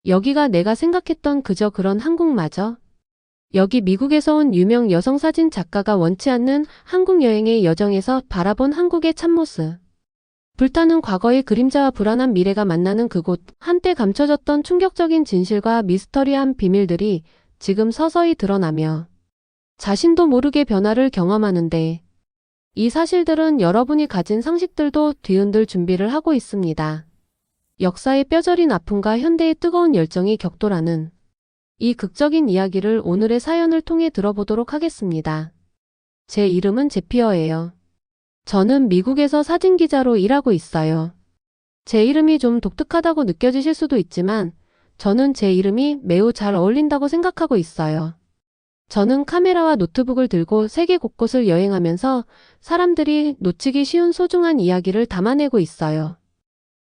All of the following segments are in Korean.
여기가 내가 생각했던 그저 그런 한국마저. 여기 미국에서 온 유명 여성사진 작가가 원치 않는 한국 여행의 여정에서 바라본 한국의 참모습. 불타는 과거의 그림자와 불안한 미래가 만나는 그곳, 한때 감춰졌던 충격적인 진실과 미스터리한 비밀들이 지금 서서히 드러나며 자신도 모르게 변화를 경험하는데, 이 사실들은 여러분이 가진 상식들도 뒤흔들 준비를 하고 있습니다. 역사의 뼈저린 아픔과 현대의 뜨거운 열정이 격돌하는 이 극적인 이야기를 오늘의 사연을 통해 들어보도록 하겠습니다. 제 이름은 제피어예요. 저는 미국에서 사진기자로 일하고 있어요. 제 이름이 좀 독특하다고 느껴지실 수도 있지만 저는 제 이름이 매우 잘 어울린다고 생각하고 있어요. 저는 카메라와 노트북을 들고 세계 곳곳을 여행하면서 사람들이 놓치기 쉬운 소중한 이야기를 담아내고 있어요.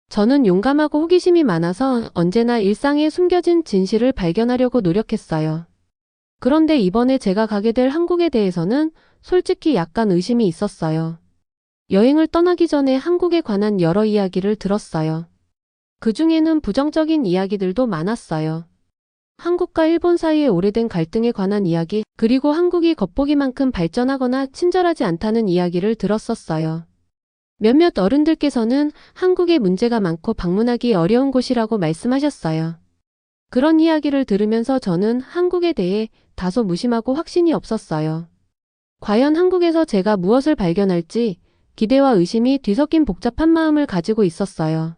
저는 용감하고 호기심이 많아서 언제나 일상에 숨겨진 진실을 발견하려고 노력했어요. 그런데 이번에 제가 가게 될 한국에 대해서는 솔직히 약간 의심이 있었어요. 여행을 떠나기 전에 한국에 관한 여러 이야기를 들었어요. 그 중에는 부정적인 이야기들도 많았어요. 한국과 일본 사이의 오래된 갈등에 관한 이야기, 그리고 한국이 겉보기만큼 발전하거나 친절하지 않다는 이야기를 들었었어요. 몇몇 어른들께서는 한국에 문제가 많고 방문하기 어려운 곳이라고 말씀하셨어요. 그런 이야기를 들으면서 저는 한국에 대해 다소 무심하고 확신이 없었어요. 과연 한국에서 제가 무엇을 발견할지 기대와 의심이 뒤섞인 복잡한 마음을 가지고 있었어요.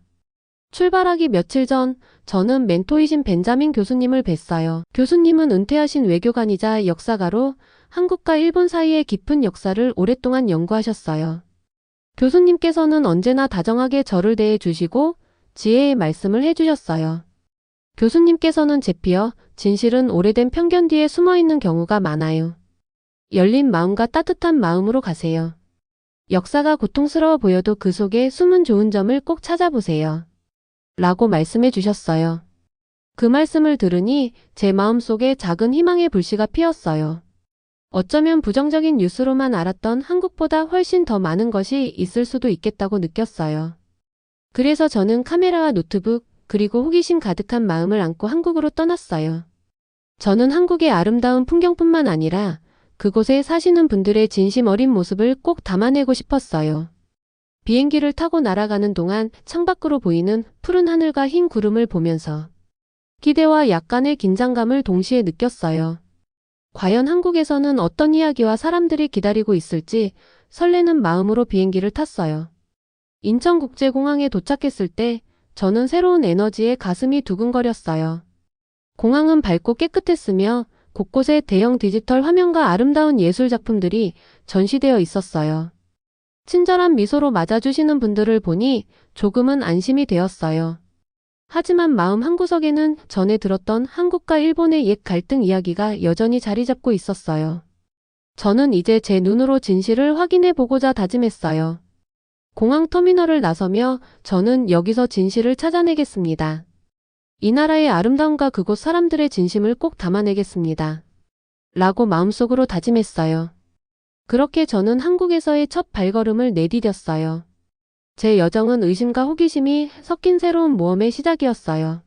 출발하기 며칠 전 저는 멘토이신 벤자민 교수님을 뵀어요. 교수님은 은퇴하신 외교관이자 역사가로 한국과 일본 사이의 깊은 역사를 오랫동안 연구하셨어요. 교수님께서는 언제나 다정하게 저를 대해 주시고 지혜의 말씀을 해주셨어요. 교수님께서는 제피어, 진실은 오래된 편견 뒤에 숨어있는 경우가 많아요. 열린 마음과 따뜻한 마음으로 가세요. 역사가 고통스러워 보여도 그 속에 숨은 좋은 점을 꼭 찾아보세요. 라고 말씀해 주셨어요. 그 말씀을 들으니 제 마음속에 작은 희망의 불씨가 피었어요. 어쩌면 부정적인 뉴스로만 알았던 한국보다 훨씬 더 많은 것이 있을 수도 있겠다고 느꼈어요. 그래서 저는 카메라와 노트북, 그리고 호기심 가득한 마음을 안고 한국으로 떠났어요. 저는 한국의 아름다운 풍경뿐만 아니라 그곳에 사시는 분들의 진심 어린 모습을 꼭 담아내고 싶었어요. 비행기를 타고 날아가는 동안 창밖으로 보이는 푸른 하늘과 흰 구름을 보면서 기대와 약간의 긴장감을 동시에 느꼈어요. 과연 한국에서는 어떤 이야기와 사람들이 기다리고 있을지 설레는 마음으로 비행기를 탔어요. 인천국제공항에 도착했을 때 저는 새로운 에너지에 가슴이 두근거렸어요. 공항은 밝고 깨끗했으며 곳곳에 대형 디지털 화면과 아름다운 예술 작품들이 전시되어 있었어요. 친절한 미소로 맞아주시는 분들을 보니 조금은 안심이 되었어요. 하지만 마음 한구석에는 전에 들었던 한국과 일본의 옛 갈등 이야기가 여전히 자리 잡고 있었어요. 저는 이제 제 눈으로 진실을 확인해 보고자 다짐했어요. 공항 터미널을 나서며 저는 여기서 진실을 찾아내겠습니다. 이 나라의 아름다움과 그곳 사람들의 진심을 꼭 담아내겠습니다. 라고 마음속으로 다짐했어요. 그렇게 저는 한국에서의 첫 발걸음을 내디뎠어요. 제 여정은 의심과 호기심이 섞인 새로운 모험의 시작이었어요.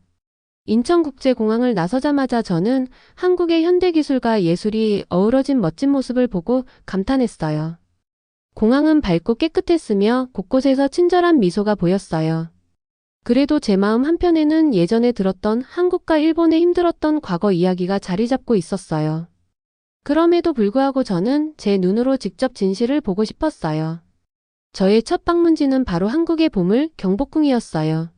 인천국제공항을 나서자마자 저는 한국의 현대기술과 예술이 어우러진 멋진 모습을 보고 감탄했어요. 공항은 밝고 깨끗했으며 곳곳에서 친절한 미소가 보였어요. 그래도 제 마음 한편에는 예전에 들었던 한국과 일본의 힘들었던 과거 이야기가 자리 잡고 있었어요. 그럼에도 불구하고 저는 제 눈으로 직접 진실을 보고 싶었어요. 저의 첫 방문지는 바로 한국의 보물 경복궁이었어요.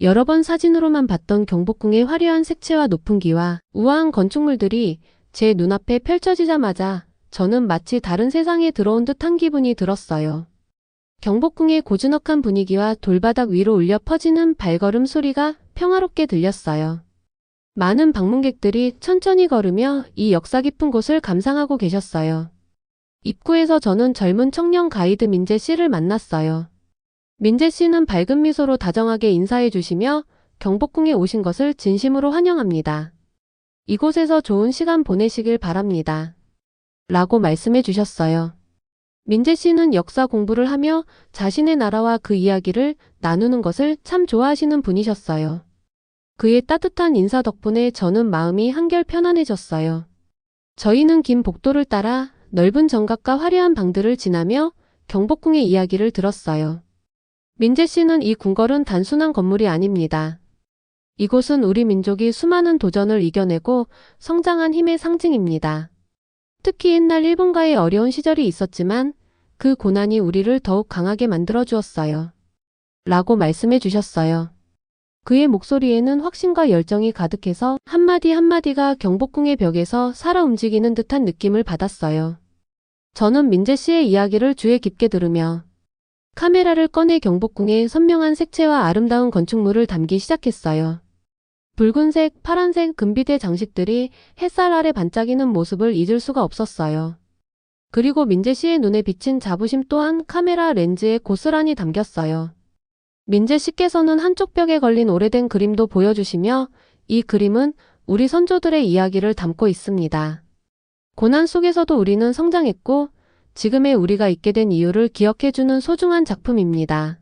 여러 번 사진으로만 봤던 경복궁의 화려한 색채와 높은 기와 우아한 건축물들이 제 눈앞에 펼쳐지자마자 저는 마치 다른 세상에 들어온 듯한 기분이 들었어요. 경복궁의 고즈넉한 분위기와 돌바닥 위로 울려 퍼지는 발걸음 소리가 평화롭게 들렸어요. 많은 방문객들이 천천히 걸으며 이 역사 깊은 곳을 감상하고 계셨어요. 입구에서 저는 젊은 청년 가이드 민재 씨를 만났어요. 민재 씨는 밝은 미소로 다정하게 인사해 주시며 경복궁에 오신 것을 진심으로 환영합니다. 이곳에서 좋은 시간 보내시길 바랍니다. 라고 말씀해 주셨어요. 민재 씨는 역사 공부를 하며 자신의 나라와 그 이야기를 나누는 것을 참 좋아하시는 분이셨어요. 그의 따뜻한 인사 덕분에 저는 마음이 한결 편안해졌어요. 저희는 긴 복도를 따라 넓은 정각과 화려한 방들을 지나며 경복궁의 이야기를 들었어요. 민재 씨는 이 궁궐은 단순한 건물이 아닙니다. 이곳은 우리 민족이 수많은 도전을 이겨내고 성장한 힘의 상징입니다. 특히 옛날 일본과의 어려운 시절이 있었지만 그 고난이 우리를 더욱 강하게 만들어 주었어요. 라고 말씀해 주셨어요. 그의 목소리에는 확신과 열정이 가득해서 한마디 한마디가 경복궁의 벽에서 살아 움직이는 듯한 느낌을 받았어요. 저는 민재 씨의 이야기를 주의 깊게 들으며 카메라를 꺼내 경복궁의 선명한 색채와 아름다운 건축물을 담기 시작했어요. 붉은색, 파란색, 금비대 장식들이 햇살 아래 반짝이는 모습을 잊을 수가 없었어요. 그리고 민재 씨의 눈에 비친 자부심 또한 카메라 렌즈에 고스란히 담겼어요. 민재 씨께서는 한쪽 벽에 걸린 오래된 그림도 보여주시며 이 그림은 우리 선조들의 이야기를 담고 있습니다. 고난 속에서도 우리는 성장했고 지금의 우리가 있게 된 이유를 기억해주는 소중한 작품입니다.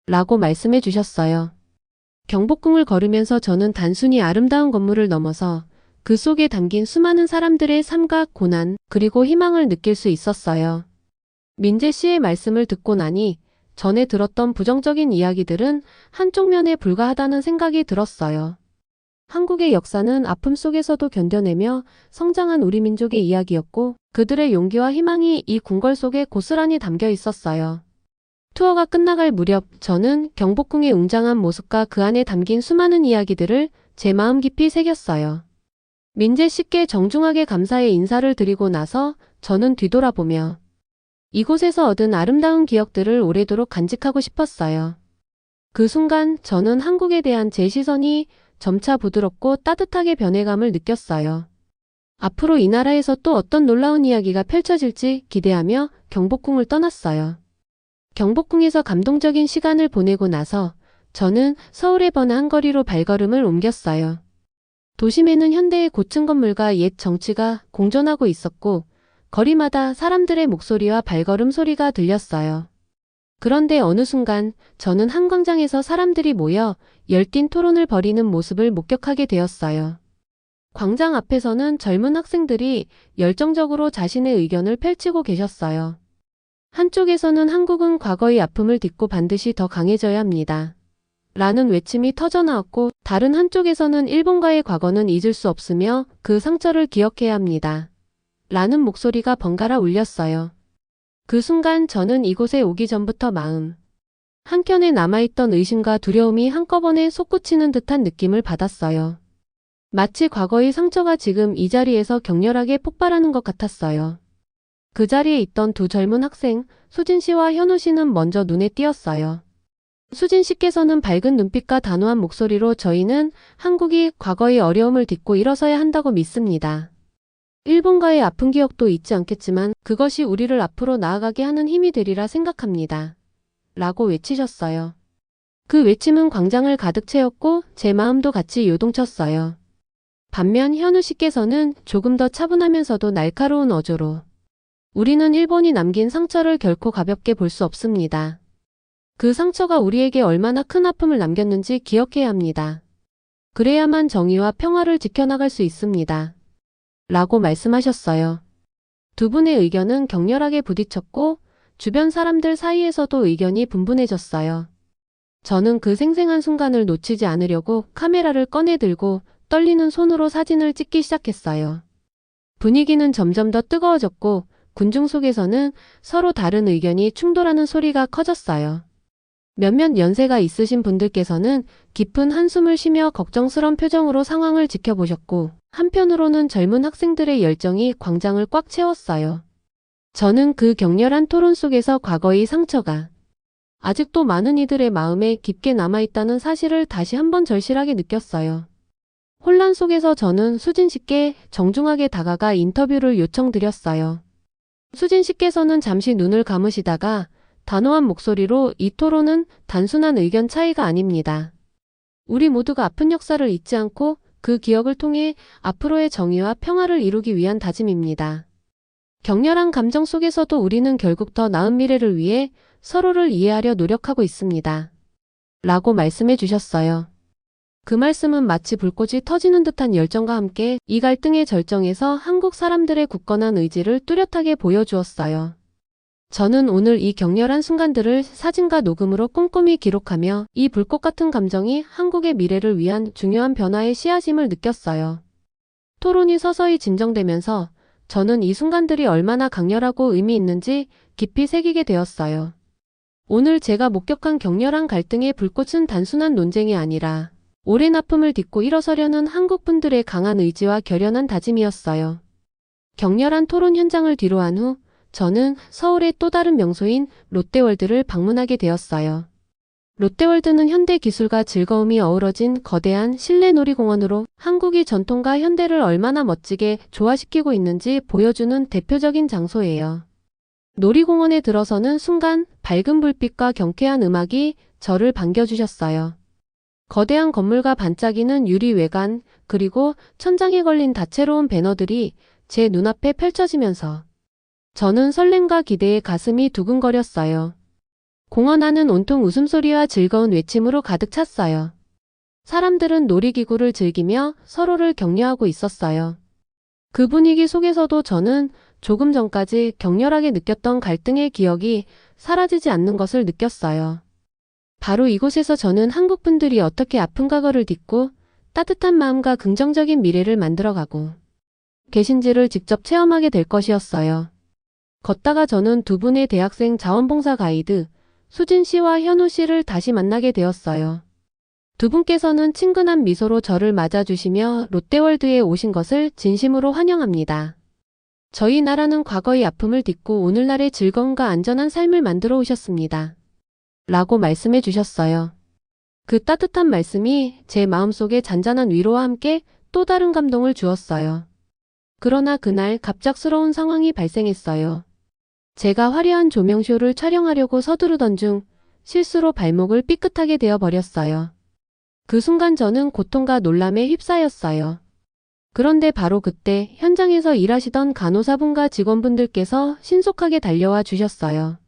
라고 말씀해 주셨어요. 경복궁을 걸으면서 저는 단순히 아름다운 건물을 넘어서 그 속에 담긴 수많은 사람들의 삶과 고난 그리고 희망을 느낄 수 있었어요. 민재 씨의 말씀을 듣고 나니 전에 들었던 부정적인 이야기들은 한쪽 면에 불과하다는 생각이 들었어요. 한국의 역사는 아픔 속에서도 견뎌내며 성장한 우리 민족의 이야기였고 그들의 용기와 희망이 이 궁궐 속에 고스란히 담겨 있었어요. 투어가 끝나갈 무렵 저는 경복궁의 웅장한 모습과 그 안에 담긴 수많은 이야기들을 제 마음 깊이 새겼어요. 민재 씨께 정중하게 감사의 인사를 드리고 나서 저는 뒤돌아보며 이곳에서 얻은 아름다운 기억들을 오래도록 간직하고 싶었어요. 그 순간 저는 한국에 대한 제 시선이 점차 부드럽고 따뜻하게 변해감을 느꼈어요. 앞으로 이 나라에서 또 어떤 놀라운 이야기가 펼쳐질지 기대하며 경복궁을 떠났어요. 경복궁에서 감동적인 시간을 보내고 나서 저는 서울의 번화한 거리로 발걸음을 옮겼어요. 도심에는 현대의 고층 건물과 옛 정취가 공존하고 있었고 거리마다 사람들의 목소리와 발걸음 소리가 들렸어요. 그런데 어느 순간 저는 한 광장에서 사람들이 모여 열띤 토론을 벌이는 모습을 목격하게 되었어요. 광장 앞에서는 젊은 학생들이 열정적으로 자신의 의견을 펼치고 계셨어요. 한쪽에서는 한국은 과거의 아픔을 딛고 반드시 더 강해져야 합니다. 라는 외침이 터져나왔고 다른 한쪽에서는 일본과의 과거는 잊을 수 없으며 그 상처를 기억해야 합니다. 라는 목소리가 번갈아 울렸어요. 그 순간 저는 이곳에 오기 전부터 마음 한켠에 남아있던 의심과 두려움이 한꺼번에 솟구치는 듯한 느낌을 받았어요. 마치 과거의 상처가 지금 이 자리에서 격렬하게 폭발하는 것 같았어요. 그 자리에 있던 두 젊은 학생, 수진 씨와 현우 씨는 먼저 눈에 띄었어요. 수진 씨께서는 밝은 눈빛과 단호한 목소리로 저희는 한국이 과거의 어려움을 딛고 일어서야 한다고 믿습니다. 일본과의 아픈 기억도 잊지 않겠지만 그것이 우리를 앞으로 나아가게 하는 힘이 되리라 생각합니다. 라고 외치셨어요. 그 외침은 광장을 가득 채웠고 제 마음도 같이 요동쳤어요. 반면 현우 씨께서는 조금 더 차분하면서도 날카로운 어조로 우리는 일본이 남긴 상처를 결코 가볍게 볼 수 없습니다. 그 상처가 우리에게 얼마나 큰 아픔을 남겼는지 기억해야 합니다. 그래야만 정의와 평화를 지켜나갈 수 있습니다. 라고 말씀하셨어요. 두 분의 의견은 격렬하게 부딪혔고 주변 사람들 사이에서도 의견이 분분해졌어요. 저는 그 생생한 순간을 놓치지 않으려고 카메라를 꺼내 들고 떨리는 손으로 사진을 찍기 시작했어요. 분위기는 점점 더 뜨거워졌고 군중 속에서는 서로 다른 의견이 충돌하는 소리가 커졌어요. 몇몇 연세가 있으신 분들께서는 깊은 한숨을 쉬며 걱정스런 표정으로 상황을 지켜보셨고 한편으로는 젊은 학생들의 열정이 광장을 꽉 채웠어요. 저는 그 격렬한 토론 속에서 과거의 상처가 아직도 많은 이들의 마음에 깊게 남아있다는 사실을 다시 한번 절실하게 느꼈어요. 혼란 속에서 저는 수진 씨께 정중하게 다가가 인터뷰를 요청드렸어요. 수진 씨께서는 잠시 눈을 감으시다가 단호한 목소리로 이 토론은 단순한 의견 차이가 아닙니다. 우리 모두가 아픈 역사를 잊지 않고 그 기억을 통해 앞으로의 정의와 평화를 이루기 위한 다짐입니다. 격렬한 감정 속에서도 우리는 결국 더 나은 미래를 위해 서로를 이해하려 노력하고 있습니다. 라고 말씀해 주셨어요. 그 말씀은 마치 불꽃이 터지는 듯한 열정과 함께 이 갈등의 절정에서 한국 사람들의 굳건한 의지를 뚜렷하게 보여주었어요. 저는 오늘 이 격렬한 순간들을 사진과 녹음으로 꼼꼼히 기록하며 이 불꽃 같은 감정이 한국의 미래를 위한 중요한 변화의 씨앗임을 느꼈어요. 토론이 서서히 진정되면서 저는 이 순간들이 얼마나 강렬하고 의미 있는지 깊이 새기게 되었어요. 오늘 제가 목격한 격렬한 갈등의 불꽃은 단순한 논쟁이 아니라 오랜 아픔을 딛고 일어서려는 한국 분들의 강한 의지와 결연한 다짐이었어요. 격렬한 토론 현장을 뒤로한 후 저는 서울의 또 다른 명소인 롯데월드를 방문하게 되었어요. 롯데월드는 현대 기술과 즐거움이 어우러진 거대한 실내 놀이공원으로 한국이 전통과 현대를 얼마나 멋지게 조화시키고 있는지 보여주는 대표적인 장소예요. 놀이공원에 들어서는 순간 밝은 불빛과 경쾌한 음악이 저를 반겨주셨어요. 거대한 건물과 반짝이는 유리 외관, 그리고 천장에 걸린 다채로운 배너들이 제 눈앞에 펼쳐지면서 저는 설렘과 기대에 가슴이 두근거렸어요. 공원 안은 온통 웃음소리와 즐거운 외침으로 가득 찼어요. 사람들은 놀이기구를 즐기며 서로를 격려하고 있었어요. 그 분위기 속에서도 저는 조금 전까지 격렬하게 느꼈던 갈등의 기억이 사라지지 않는 것을 느꼈어요. 바로 이곳에서 저는 한국 분들이 어떻게 아픈 과거를 딛고 따뜻한 마음과 긍정적인 미래를 만들어가고 계신지를 직접 체험하게 될 것이었어요. 걷다가 저는 두 분의 대학생 자원봉사 가이드, 수진 씨와 현우 씨를 다시 만나게 되었어요. 두 분께서는 친근한 미소로 저를 맞아주시며 롯데월드에 오신 것을 진심으로 환영합니다. 저희 나라는 과거의 아픔을 딛고 오늘날의 즐거움과 안전한 삶을 만들어 오셨습니다. 라고 말씀해 주셨어요. 그 따뜻한 말씀이 제 마음속에 잔잔한 위로와 함께 또 다른 감동을 주었어요. 그러나 그날 갑작스러운 상황이 발생했어요. 제가 화려한 조명쇼를 촬영하려고 서두르던 중 실수로 발목을 삐끗하게 되어버렸어요. 그 순간 저는 고통과 놀람에 휩싸였어요. 그런데 바로 그때 현장에서 일하시던 간호사분과 직원분들께서 신속하게 달려와 주셨어요.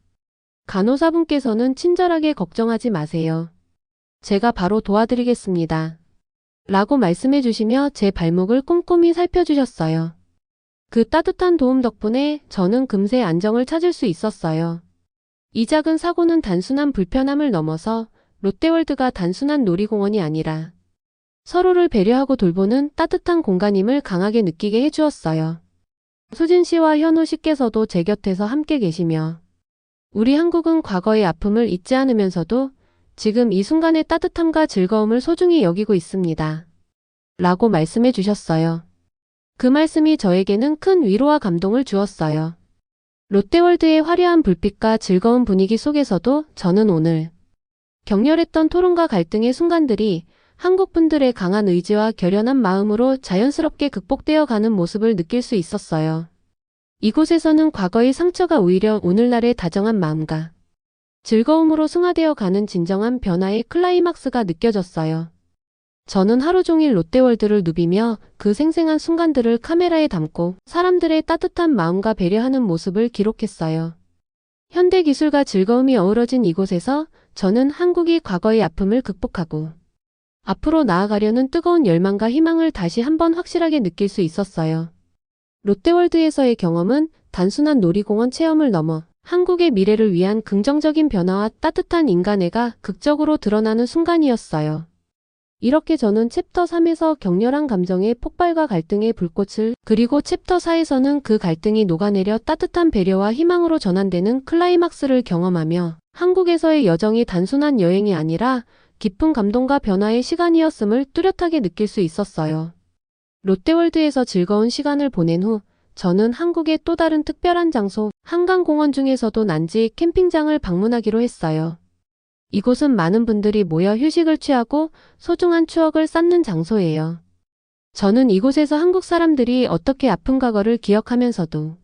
간호사분께서는 친절하게 걱정하지 마세요. 제가 바로 도와드리겠습니다. 라고 말씀해 주시며 제 발목을 꼼꼼히 살펴주셨어요. 그 따뜻한 도움 덕분에 저는 금세 안정을 찾을 수 있었어요. 이 작은 사고는 단순한 불편함을 넘어서 롯데월드가 단순한 놀이공원이 아니라 서로를 배려하고 돌보는 따뜻한 공간임을 강하게 느끼게 해주었어요. 수진 씨와 현우 씨께서도 제 곁에서 함께 계시며 우리 한국은 과거의 아픔을 잊지 않으면서도 지금 이 순간의 따뜻함과 즐거움을 소중히 여기고 있습니다. 라고 말씀해 주셨어요. 그 말씀이 저에게는 큰 위로와 감동을 주었어요. 롯데월드의 화려한 불빛과 즐거운 분위기 속에서도 저는 오늘 격렬했던 토론과 갈등의 순간들이 한국 분들의 강한 의지와 결연한 마음으로 자연스럽게 극복되어 가는 모습을 느낄 수 있었어요. 이곳에서는 과거의 상처가 오히려 오늘날의 다정한 마음과 즐거움으로 승화되어 가는 진정한 변화의 클라이막스가 느껴졌어요. 저는 하루 종일 롯데월드를 누비며 그 생생한 순간들을 카메라에 담고 사람들의 따뜻한 마음과 배려하는 모습을 기록했어요. 현대기술과 즐거움이 어우러진 이곳에서 저는 한국이 과거의 아픔을 극복하고 앞으로 나아가려는 뜨거운 열망과 희망을 다시 한번 확실하게 느낄 수 있었어요. 롯데월드에서의 경험은 단순한 놀이공원 체험을 넘어 한국의 미래를 위한 긍정적인 변화와 따뜻한 인간애가 극적으로 드러나는 순간이었어요. 이렇게 저는 챕터 3에서 격렬한 감정의 폭발과 갈등의 불꽃을, 그리고 챕터 4에서는 그 갈등이 녹아내려 따뜻한 배려와 희망으로 전환되는 클라이막스를 경험하며 한국에서의 여정이 단순한 여행이 아니라 깊은 감동과 변화의 시간이었음을 뚜렷하게 느낄 수 있었어요. 롯데월드에서 즐거운 시간을 보낸 후 저는 한국의 또 다른 특별한 장소, 한강공원 중에서도 난지 캠핑장을 방문하기로 했어요. 이곳은 많은 분들이 모여 휴식을 취하고 소중한 추억을 쌓는 장소예요. 저는 이곳에서 한국 사람들이 어떻게 아픈 과거를 기억하면서도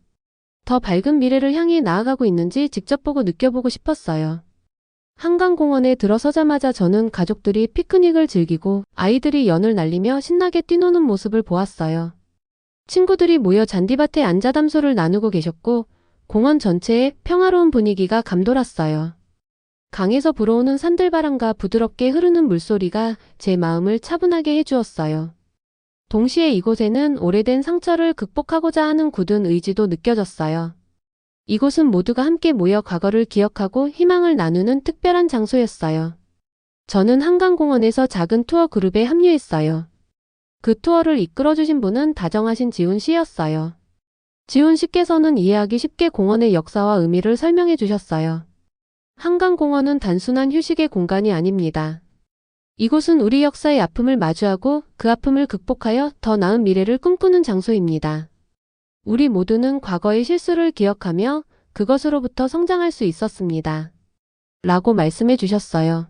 더 밝은 미래를 향해 나아가고 있는지 직접 보고 느껴보고 싶었어요. 한강공원에 들어서자마자 저는 가족들이 피크닉을 즐기고 아이들이 연을 날리며 신나게 뛰노는 모습을 보았어요. 친구들이 모여 잔디밭에 앉아 담소를 나누고 계셨고 공원 전체에 평화로운 분위기가 감돌았어요. 강에서 불어오는 산들바람과 부드럽게 흐르는 물소리가 제 마음을 차분하게 해주었어요. 동시에 이곳에는 오래된 상처를 극복하고자 하는 굳은 의지도 느껴졌어요. 이곳은 모두가 함께 모여 과거를 기억하고 희망을 나누는 특별한 장소였어요. 저는 한강공원에서 작은 투어 그룹에 합류했어요. 그 투어를 이끌어주신 분은 다정하신 지훈 씨였어요. 지훈 씨께서는 이해하기 쉽게 공원의 역사와 의미를 설명해 주셨어요. 한강공원은 단순한 휴식의 공간이 아닙니다. 이곳은 우리 역사의 아픔을 마주하고 그 아픔을 극복하여 더 나은 미래를 꿈꾸는 장소입니다. 우리 모두는 과거의 실수를 기억하며 그것으로부터 성장할 수 있었습니다. 라고 말씀해 주셨어요.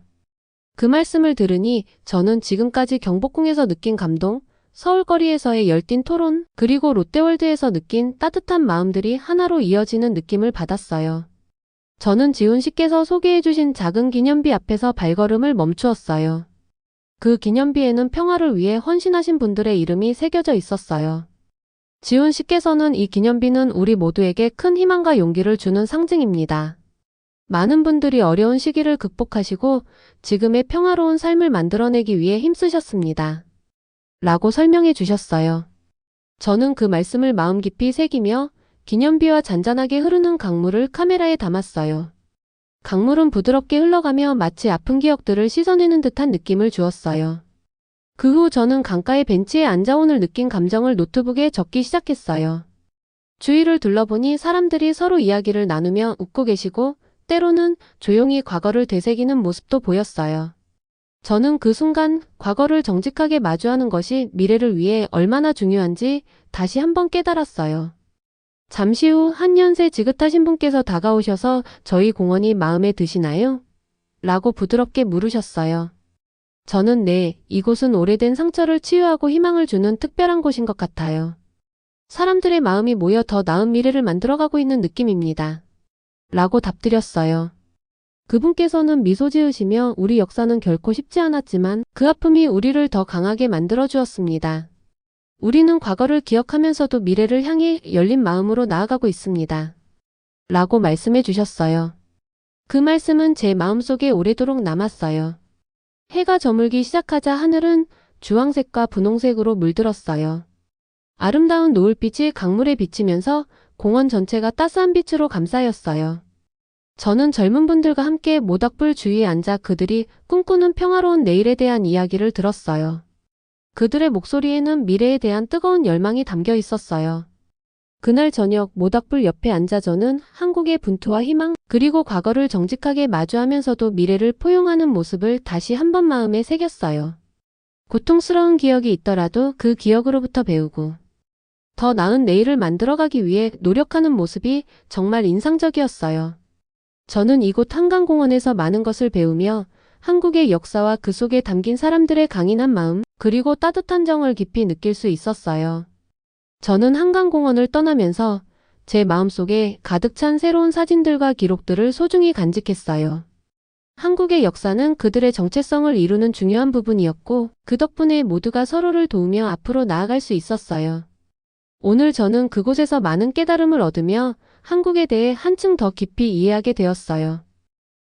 그 말씀을 들으니 저는 지금까지 경복궁에서 느낀 감동, 서울거리에서의 열띤 토론, 그리고 롯데월드에서 느낀 따뜻한 마음들이 하나로 이어지는 느낌을 받았어요. 저는 지훈 씨께서 소개해 주신 작은 기념비 앞에서 발걸음을 멈추었어요. 그 기념비에는 평화를 위해 헌신하신 분들의 이름이 새겨져 있었어요. 지훈 씨께서는 이 기념비는 우리 모두에게 큰 희망과 용기를 주는 상징입니다. 많은 분들이 어려운 시기를 극복하시고 지금의 평화로운 삶을 만들어내기 위해 힘쓰셨습니다. 라고 설명해 주셨어요. 저는 그 말씀을 마음 깊이 새기며 기념비와 잔잔하게 흐르는 강물을 카메라에 담았어요. 강물은 부드럽게 흘러가며 마치 아픈 기억들을 씻어내는 듯한 느낌을 주었어요. 그 후 저는 강가의 벤치에 앉아 오늘 느낀 감정을 노트북에 적기 시작했어요. 주위를 둘러보니 사람들이 서로 이야기를 나누며 웃고 계시고 때로는 조용히 과거를 되새기는 모습도 보였어요. 저는 그 순간 과거를 정직하게 마주하는 것이 미래를 위해 얼마나 중요한지 다시 한번 깨달았어요. 잠시 후 한 연세 지긋하신 분께서 다가오셔서 저희 공원이 마음에 드시나요? 라고 부드럽게 물으셨어요. 저는 네, 이곳은 오래된 상처를 치유하고 희망을 주는 특별한 곳인 것 같아요. 사람들의 마음이 모여 더 나은 미래를 만들어가고 있는 느낌입니다. 라고 답드렸어요. 그분께서는 미소 지으시며 우리 역사는 결코 쉽지 않았지만 그 아픔이 우리를 더 강하게 만들어 주었습니다. 우리는 과거를 기억하면서도 미래를 향해 열린 마음으로 나아가고 있습니다. 라고 말씀해 주셨어요. 그 말씀은 제 마음속에 오래도록 남았어요. 해가 저물기 시작하자 하늘은 주황색과 분홍색으로 물들었어요. 아름다운 노을빛이 강물에 비치면서 공원 전체가 따스한 빛으로 감싸였어요. 저는 젊은 분들과 함께 모닥불 주위에 앉아 그들이 꿈꾸는 평화로운 내일에 대한 이야기를 들었어요. 그들의 목소리에는 미래에 대한 뜨거운 열망이 담겨 있었어요. 그날 저녁 모닥불 옆에 앉아 저는 한국의 분투와 희망, 그리고 과거를 정직하게 마주하면서도 미래를 포용하는 모습을 다시 한번 마음에 새겼어요. 고통스러운 기억이 있더라도 그 기억으로부터 배우고 더 나은 내일을 만들어가기 위해 노력하는 모습이 정말 인상적이었어요. 저는 이곳 한강공원에서 많은 것을 배우며 한국의 역사와 그 속에 담긴 사람들의 강인한 마음, 그리고 따뜻한 정을 깊이 느낄 수 있었어요. 저는 한강공원을 떠나면서 제 마음속에 가득 찬 새로운 사진들과 기록들을 소중히 간직했어요. 한국의 역사는 그들의 정체성을 이루는 중요한 부분이었고 그 덕분에 모두가 서로를 도우며 앞으로 나아갈 수 있었어요. 오늘 저는 그곳에서 많은 깨달음을 얻으며 한국에 대해 한층 더 깊이 이해하게 되었어요.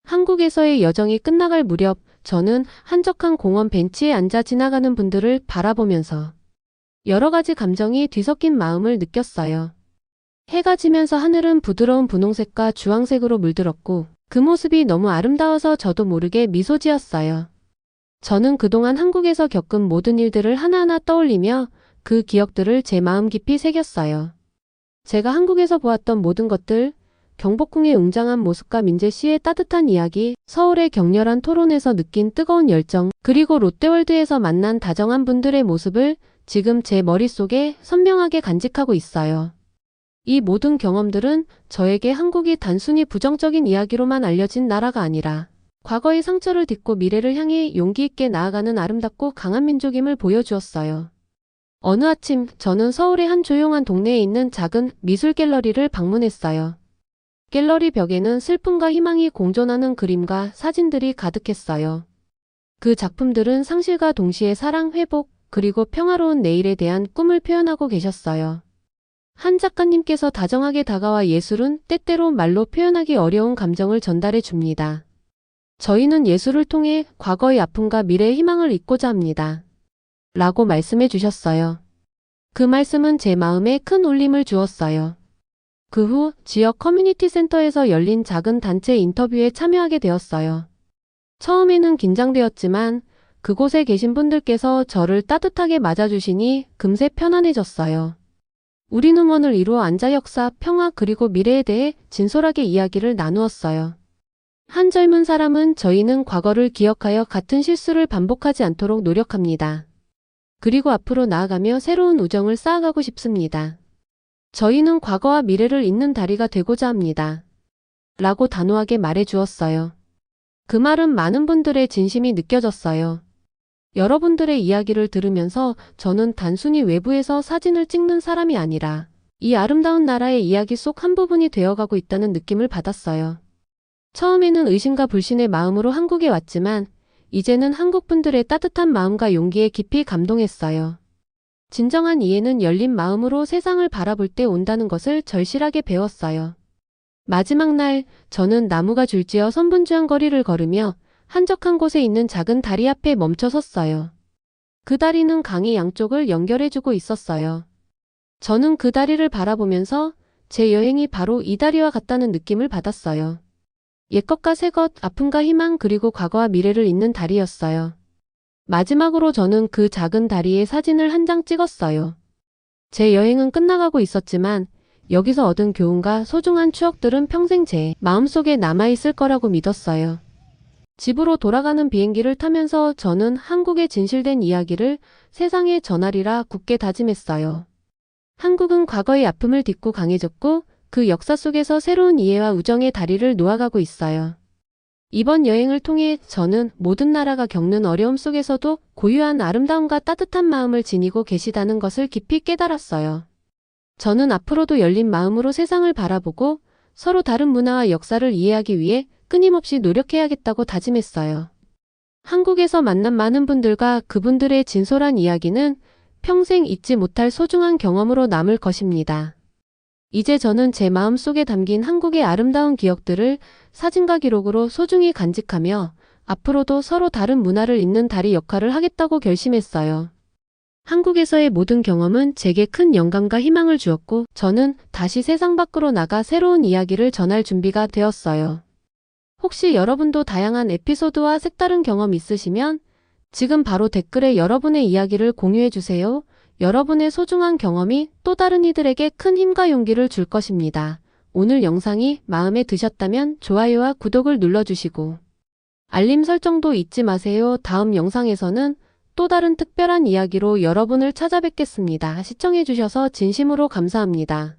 한국에서의 여정이 끝나갈 무렵 저는 한적한 공원 벤치에 앉아 지나가는 분들을 바라보면서 여러 가지 감정이 뒤섞인 마음을 느꼈어요. 해가 지면서 하늘은 부드러운 분홍색과 주황색으로 물들었고 그 모습이 너무 아름다워서 저도 모르게 미소 지었어요. 저는 그동안 한국에서 겪은 모든 일들을 하나하나 떠올리며 그 기억들을 제 마음 깊이 새겼어요. 제가 한국에서 보았던 모든 것들, 경복궁의 웅장한 모습과 민재 씨의 따뜻한 이야기, 서울의 격렬한 토론에서 느낀 뜨거운 열정, 그리고 롯데월드에서 만난 다정한 분들의 모습을 지금 제 머릿속에 선명하게 간직하고 있어요. 이 모든 경험들은 저에게 한국이 단순히 부정적인 이야기로만 알려진 나라가 아니라 과거의 상처를 딛고 미래를 향해 용기 있게 나아가는 아름답고 강한 민족임을 보여주었어요. 어느 아침 저는 서울의 한 조용한 동네에 있는 작은 미술 갤러리를 방문했어요. 갤러리 벽에는 슬픔과 희망이 공존하는 그림과 사진들이 가득했어요. 그 작품들은 상실과 동시에 사랑, 회복, 그리고 평화로운 내일에 대한 꿈을 표현하고 계셨어요. 한 작가님께서 다정하게 다가와 예술은 때때로 말로 표현하기 어려운 감정을 전달해 줍니다. 저희는 예술을 통해 과거의 아픔과 미래의 희망을 잇고자 합니다. 라고 말씀해 주셨어요. 그 말씀은 제 마음에 큰 울림을 주었어요. 그 후 지역 커뮤니티 센터에서 열린 작은 단체 인터뷰에 참여하게 되었어요. 처음에는 긴장되었지만 그곳에 계신 분들께서 저를 따뜻하게 맞아주시니 금세 편안해졌어요. 우리는 응원을 이루어 앉아 역사, 평화 그리고 미래에 대해 진솔하게 이야기를 나누었어요. 한 젊은 사람은 저희는 과거를 기억하여 같은 실수를 반복하지 않도록 노력합니다. 그리고 앞으로 나아가며 새로운 우정을 쌓아가고 싶습니다. 저희는 과거와 미래를 잇는 다리가 되고자 합니다. 라고 단호하게 말해 주었어요. 그 말은 많은 분들의 진심이 느껴졌어요. 여러분들의 이야기를 들으면서 저는 단순히 외부에서 사진을 찍는 사람이 아니라 이 아름다운 나라의 이야기 속 한 부분이 되어가고 있다는 느낌을 받았어요. 처음에는 의심과 불신의 마음으로 한국에 왔지만 이제는 한국 분들의 따뜻한 마음과 용기에 깊이 감동했어요. 진정한 이해는 열린 마음으로 세상을 바라볼 때 온다는 것을 절실하게 배웠어요. 마지막 날 저는 나무가 줄지어 선분주한 거리를 걸으며 한적한 곳에 있는 작은 다리 앞에 멈춰 섰어요. 그 다리는 강의 양쪽을 연결해주고 있었어요. 저는 그 다리를 바라보면서 제 여행이 바로 이 다리와 같다는 느낌을 받았어요. 옛것과 새것, 아픔과 희망 그리고 과거와 미래를 잇는 다리였어요. 마지막으로 저는 그 작은 다리에 사진을 한 장 찍었어요. 제 여행은 끝나가고 있었지만 여기서 얻은 교훈과 소중한 추억들은 평생 제 마음속에 남아있을 거라고 믿었어요. 집으로 돌아가는 비행기를 타면서 저는 한국의 진실된 이야기를 세상에 전하리라 굳게 다짐했어요. 한국은 과거의 아픔을 딛고 강해졌고 그 역사 속에서 새로운 이해와 우정의 다리를 놓아가고 있어요. 이번 여행을 통해 저는 모든 나라가 겪는 어려움 속에서도 고유한 아름다움과 따뜻한 마음을 지니고 계시다는 것을 깊이 깨달았어요. 저는 앞으로도 열린 마음으로 세상을 바라보고 서로 다른 문화와 역사를 이해하기 위해 끊임없이 노력해야겠다고 다짐했어요. 한국에서 만난 많은 분들과 그분들의 진솔한 이야기는 평생 잊지 못할 소중한 경험으로 남을 것입니다. 이제 저는 제 마음속에 담긴 한국의 아름다운 기억들을 사진과 기록으로 소중히 간직하며 앞으로도 서로 다른 문화를 잇는 다리 역할을 하겠다고 결심했어요. 한국에서의 모든 경험은 제게 큰 영감과 희망을 주었고 저는 다시 세상 밖으로 나가 새로운 이야기를 전할 준비가 되었어요. 혹시 여러분도 다양한 에피소드와 색다른 경험 있으시면 지금 바로 댓글에 여러분의 이야기를 공유해주세요. 여러분의 소중한 경험이 또 다른 이들에게 큰 힘과 용기를 줄 것입니다. 오늘 영상이 마음에 드셨다면 좋아요와 구독을 눌러주시고 알림 설정도 잊지 마세요. 다음 영상에서는 또 다른 특별한 이야기로 여러분을 찾아뵙겠습니다. 시청해주셔서 진심으로 감사합니다.